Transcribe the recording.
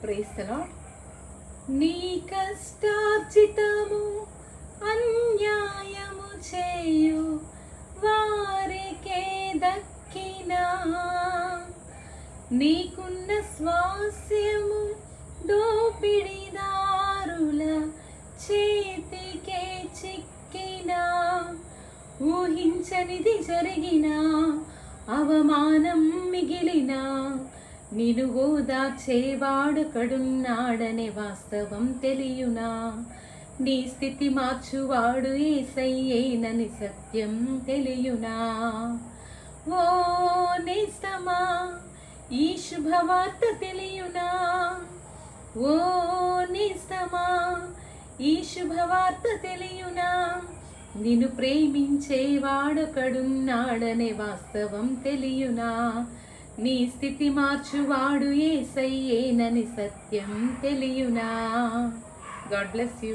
Praise the lord. నీ కష్టార్జితము అన్యాయము చేయు వారికే దక్కినా, నీకున్న స్వాస్యము దోపిడిదారుల చేతికే చిక్కినా, ఊహించనిది జరిగినా అవమానం మిగిలినా నిన్ను ఓదార్చేవాడు కడున్నాడనే వాస్తవం తెలియునా, నీ స్థితి మార్చువాడు యేసయ్యేనని సత్యం తెలియునా. ఓ నేస్తమా ఈ శుభవార్త తెలియునా, ఓ నేస్తమా ఈ శుభవార్త తెలియునా, నిన్ను ప్రేమించేవాడొకడున్నాడనే వాస్తవం తెలియునా, నీ స్థితి మార్చువాడు యేసయ్యేనని సత్యం తెలియునా. God bless you.